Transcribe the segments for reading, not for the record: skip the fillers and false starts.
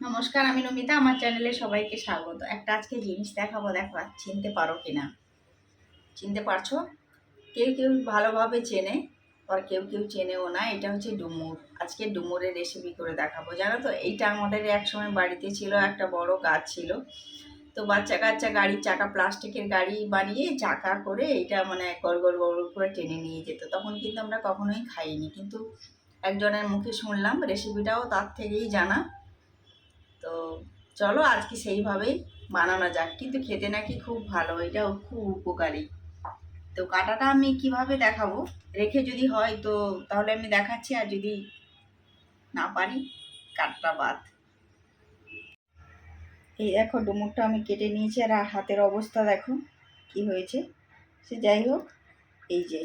নমস্কার, আমি নমিতা। আমার চ্যানেলে সবাইকে স্বাগত। একটা আজকে জিনিস দেখাবো, দেখো চিনতে পারো কিনা। চিনতে পারছো? কেউ কেউ ভালোভাবে চেনে, আর কেউ কেউ চেনেও না। এটা হচ্ছে ডুমুর। আজকে ডুমুরের রেসিপি করে দেখাবো। জানো তো, এইটা আমাদের এক সময় বাড়িতে ছিল, একটা বড় গাছ ছিল। তো বাচ্চা কাচ্চা গাড়ির চাকা, প্লাস্টিকের গাড়ি বানিয়ে চাকা করে এইটা মানে গড় গড় গড় করে টেনে নিয়ে যেত। তখন কিন্তু আমরা কখনোই খাইনি, কিন্তু একজনের মুখে শুনলাম, রেসিপিটাও তার থেকেই জানা। তো চলো আজকে সেইভাবেই বানানো যাক। কিন্তু খেতে নাকি খুব ভালো, এটাও খুব উপকারী। তো কাটাটা আমি কিভাবে দেখাবো, রেখে যদি হয় তো তাহলে আমি দেখাচ্ছি, আর যদি না পারি কাটটা বাদ। এই দেখো, ডুমুরটা আমি কেটে নিয়েছি, আর হাতের অবস্থা দেখো কি হয়েছে। সে যাই হোক, এই যে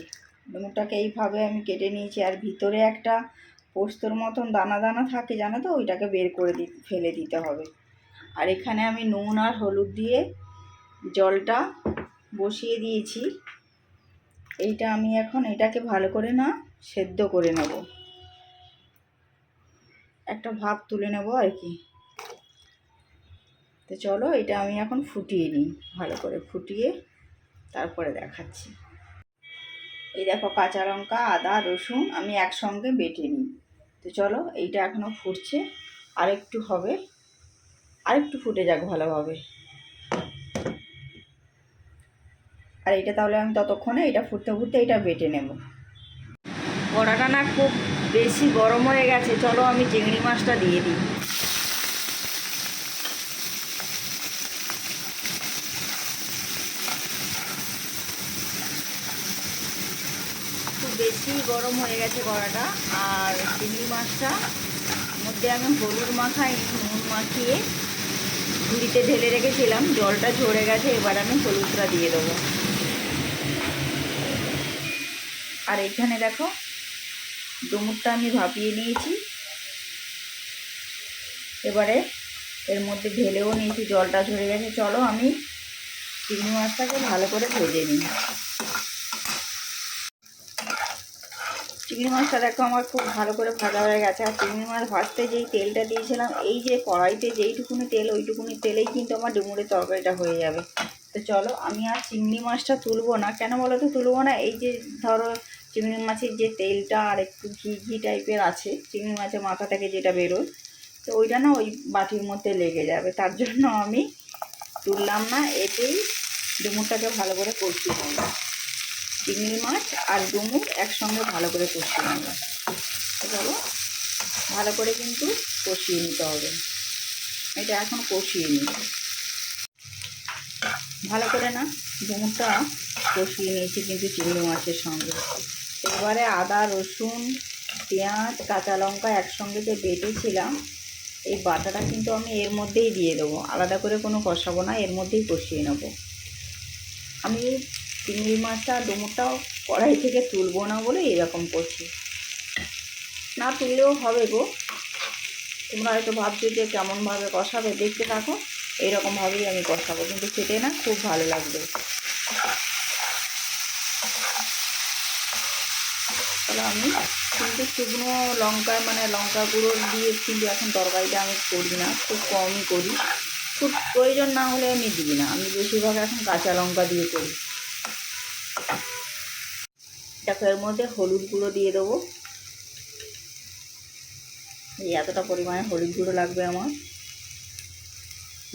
ডুমুরটাকে এইভাবে আমি কেটে নিয়েছি, আর ভিতরে একটা পোস্তর মতন দানা দানা থাকে, জানো তো, ওইটাকে বের করে ফেলে দিতে হবে। আর এখানে আমি নুন আর হলুদ দিয়ে জলটা বসিয়ে দিয়েছি। এইটা আমি এখন এটাকে ভালো করে না সেদ্ধ করে নেব, একটা ভাপ তুলে নেব আর কি। তো চলো এটা আমি এখন ফুটিয়ে নিই, ভালো করে ফুটিয়ে তারপরে দেখাচ্ছি। এই দেখো, কাঁচা লঙ্কা, আদা, রসুন আমি একসঙ্গে বেটে নিই। তো চলো, এইটা এখনও ফুটছে, আরেকটু হবে, আরেকটু ফুটে যাক ভালোভাবে। আর এটা তাহলে আমি ততক্ষণে এটা ফুটতে ফুটতে এটা বেটে নেব। কড়াটা না খুব বেশি গরম হয়ে গেছে, চলো আমি চিংড়ি মাছটা দিয়ে দিই। খুব বেশি গরম হয়ে গেছে কড়াটা। আর চিংড়ি মাছটা মধ্যে আমি হলুদ মাখাইনি, নুন মাখিয়ে ঝুড়িতে ঢেলে রেখেছিলাম, জলটা ঝরে গেছে। এবার আমি হলুদটা দিয়ে দেবো। আর এইখানে দেখো, ডুমুরটা আমি ভাপিয়ে নিয়েছি, এবারে এর মধ্যে ঢেলেও নিয়েছি, জলটা ঝরে গেছে। চলো আমি চিংড়ি মাছটাকে ভালো করে ভেজে নিই। চিংড়ি মাছটা দেখো আমার খুব ভালো করে ভাজা হয়ে গেছে। আর চিংড়ি মাছ ভাজতে যেই তেলটা দিয়েছিলাম, এই যে কড়াইতে যেইটুকুনি তেল, ওইটুকুনি তেলেই কিন্তু আমার ডুমুরের তরকারিটা হয়ে যাবে। তো চলো, আমি আর চিংড়ি মাছটা তুলবো না। কেন বলো তো তুলবো না? এই যে ধরো, চিংড়ি মাছের যে তেলটা আর একটু ঘি ঘি টাইপের আছে চিংড়ি মাছের মাথা থেকে যেটা বেরোয়, তো ওইটা না ওই বাটির মধ্যে লেগে যাবে। তার জন্য আমি তুললাম না, এতেই ডুমুরটাকে ভালো করে কষিয়ে নেব। চিংড়ি মাছ আর ডুমুর একসঙ্গে ভালো করে কষিয়ে নেব। চলো, ভালো করে কিন্তু কষিয়ে নিতে হবে। এটা এখন কষিয়ে নিই ভালো করে। না, ডুমুরটা কষিয়ে নিয়েছি কিন্তু চিংড়ি মাছের সঙ্গে। এবারে আদা, রসুন, পেঁয়াজ, কাঁচা লঙ্কা একসঙ্গে যে বেটেছিলাম, এই বাটাটা কিন্তু আমি এর মধ্যেই দিয়ে দেবো। আলাদা করে কোনো কষাবো না, এর মধ্যেই কষিয়ে নেব। আমি চিংড়ি মাছটা ডুমুরটাও কড়াই থেকে তুলবো না বলে এরকম করছি। না তুললেও হবে গো, তোমরা হয়তো ভাবছো যে কেমনভাবে কষাবে, দেখতে থাকো। এইরকমভাবেই আমি কষাবো, কিন্তু খেতে না খুব ভালো লাগবে। তাহলে আমি কিন্তু শুকনো লঙ্কা মানে লঙ্কা গুঁড়ো দিয়ে কিন্তু এখন তরকারিটা আমি করি না, খুব কমই করি। খুব প্রয়োজন না হলে আমি দিই না, আমি বেশিরভাগ এখন কাঁচা লঙ্কা দিয়ে করি। দেখো, এর মধ্যে হলুদ গুঁড়ো দিয়ে দেবো। এই এতটা পরিমাণে হলুদ গুঁড়ো লাগবে আমার।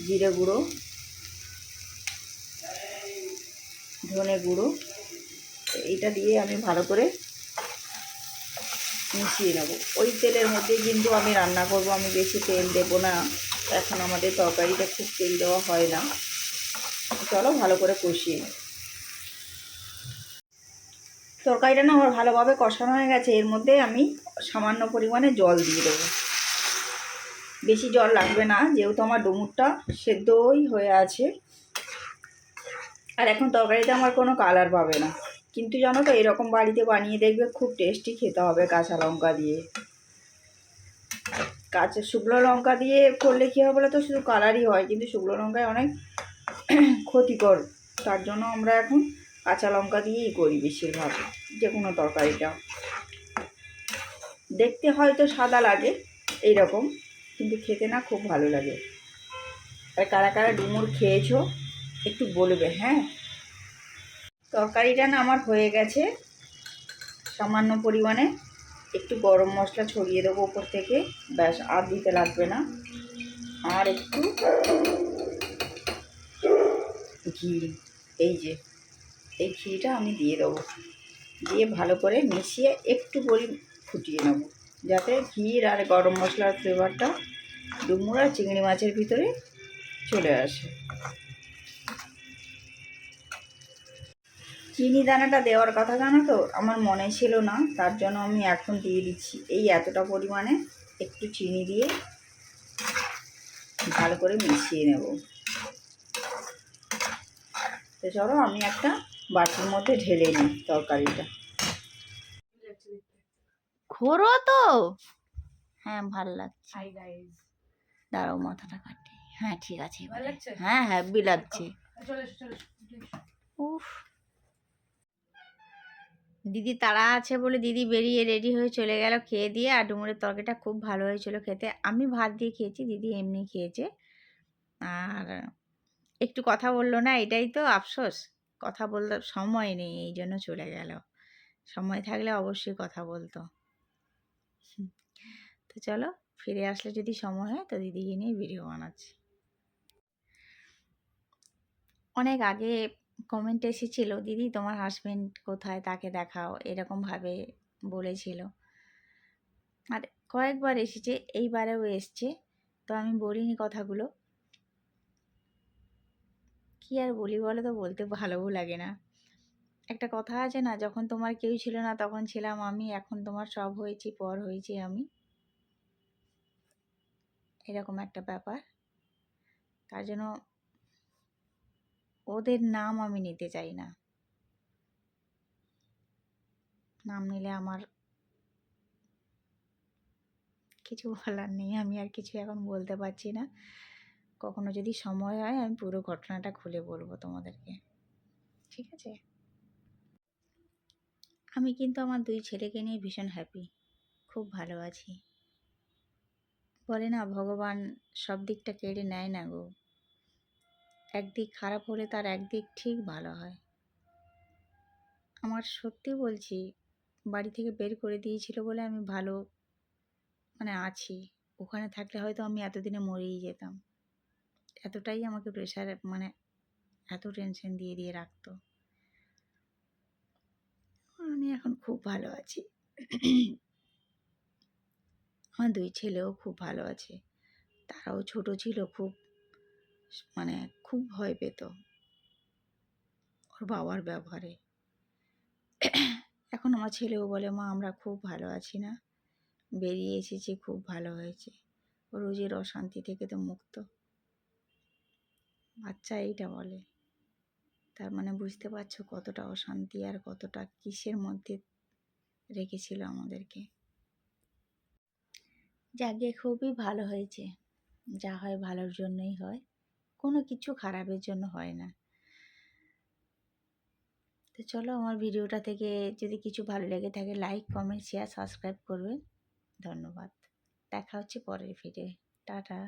জিরে গুঁড়ো, ধনে গুঁড়ো, এইটা দিয়ে আমি ভালো করে মিশিয়ে নেব। ওই তেলের মধ্যে কিন্তু আমি রান্না করব, আমি বেশি তেল দেবো না। এখন আমাদের তরকারিতে খুব তেল দেওয়া হয় না। চলো ভালো করে কষিয়ে নিই। তরকারিটা না আমার ভালোভাবে কষানো হয়ে গেছে। এর মধ্যে আমি সামান্য পরিমাণে জল দিয়ে দেবো। বেশি জল লাগবে না, যেহেতু আমার ডুমুরটা সেদ্ধই হয়ে আছে। আর এখন তরকারিতে আমার কোনো কালার পাবে না। কিন্তু জানো তো, এরকম বাড়িতে বানিয়ে দেখবে, খুব টেস্টি খেতে হবে কাঁচা লঙ্কা দিয়ে। কাঁচা শুকনো লঙ্কা দিয়ে করলে কী হবে বলো তো, শুধু কালারই হয়, কিন্তু শুকনো লঙ্কায় অনেক ক্ষতিকর। তার জন্য আমরা এখন কাঁচা লঙ্কা দিয়েই করি বেশিরভাগ যে কোনো তরকারিটা। দেখতে হয়তো সাদা লাগে এইরকম, কিন্তু খেতে না খুব ভালো লাগে। আর কারা কারা ডুমুর খেয়েছো একটু বলবে, হ্যাঁ। তরকারিটা না আমার হয়ে গেছে, সামান্য পরিমাণে একটু গরম মশলা ছড়িয়ে দেবো ওপর থেকে, ব্যাস, আর দিতে লাগবে না। আর একটু ঘি, এই ঘিটা আমি দিয়ে দেবো, দিয়ে ভালো করে মিশিয়ে একটু ফুটিয়ে নেব, যাতে ঘির আর গরম মশলার ফ্লেভারটা ডুমুর আর চিংড়ি মাছের ভিতরে চলে আসে। চিনি দানাটা দেওয়ার কথা জানো তো, আমার মনে ছিল না, তার জন্য আমি এখন দিয়ে দিচ্ছি। এই এতটা পরিমাণে একটু চিনি দিয়ে ভালো করে মিশিয়ে নেব। তো চলো আমি একটা বাটির মধ্যে ঢেলে নিই তরকারিটা। খোরো তো, হ্যাঁ ভালো লাগছে। দাঁড়াও মাথাটা কাটি, হ্যাঁ ঠিক আছে, হ্যাঁ হ্যাপি লাগছে। উফ, দিদি তাড়া আছে বলে দিদি বেরিয়ে রেডি হয়ে চলে গেল খেয়ে দিয়ে। আর ডুমুরের তরকারিটা খুব ভালো হয়েছিল খেতে। আমি ভাত দিয়ে খেয়েছি, দিদি এমনি খেয়েছে। আর একটু কথা বললো না, এটাই তো আফসোস, কথা বলতে সময় নেই, এই জন্য চলে গেল। সময় থাকলে অবশ্যই কথা বলতো। তো চলো, ফিরে আসলে যদি সময় হয় তো দিদিকে নিয়ে ভিডিও বানাচ্ছি। অনেক আগে কমেন্ট এসেছিল, দিদি তোমার হাজবেন্ড কোথায়, তাকে দেখাও, এরকমভাবে বলেছিল। আর কয়েকবার এসেছে, এইবারেও এসছে। তো আমি বলিনি কথাগুলো, কি আর বলি বলো তো, বলতে ভালোও লাগে না। একটা কথা আছে না, যখন তোমার কেউ ছিল না তখন ছিলাম আমি, এখন তোমার সব হয়েছি, পর হয়েছি আমি, এরকম একটা ব্যাপার। তার জন্য ওদের নাম আমি নিতে চাই না। নাম নিলে আমার কিছু বলার নেই, আমি আর কিছু এখন বলতে পারছি না। কখনো যদি সময় হয় আমি পুরো ঘটনাটা খুলে বলবো তোমাদেরকে, ঠিক আছে? আমি কিন্তু আমার 2 ছেলেকে নিয়ে ভীষণ হ্যাপি, খুব ভালো আছি। বলে না, ভগবান সব দিকটা কেড়ে নেয় না গো, একদিক খারাপ হলে তার একদিক ঠিক ভালো হয়। আমার সত্যি বলছি, বাড়ি থেকে বের করে দিয়েছিল বলে আমি ভালো আছি। ওখানে থাকলে হয়তো আমি এতদিনে মরেই যেতাম। এতটাই আমাকে প্রেশার, এত টেনশন দিয়ে দিয়ে রাখতো। আমি এখন খুব ভালো আছি। আমার 2 ছেলেও খুব ভালো আছে। তারাও ছোট ছিল, খুব খুব ভয় পেত ওর বাবার ব্যবহারে। এখন আমার ছেলেও বলে, মা আমরা খুব ভালো আছি না, বেরিয়ে এসেছি, খুব ভালো হয়েছে, ও রোজের অশান্তি থেকে তো মুক্ত। বাচ্চা এইটা বলে, তার বুঝতে পারছো কতটা অশান্তি আর কতটা কিসের মধ্যে রেখেছিল আমাদেরকে। যাকে খুবই ভালো হয়েছে, যা হয় ভালোর জন্যই হয়, কোনো কিছু খারাপের জন্য হয় না। তো চলো, আমার ভিডিওটা থেকে যদি কিছু ভালো লেগে থাকে লাইক, কমেন্ট, শেয়ার, সাবস্ক্রাইব করবেন। ধন্যবাদ। দেখা হচ্ছে পরের ভিডিও। টাটা।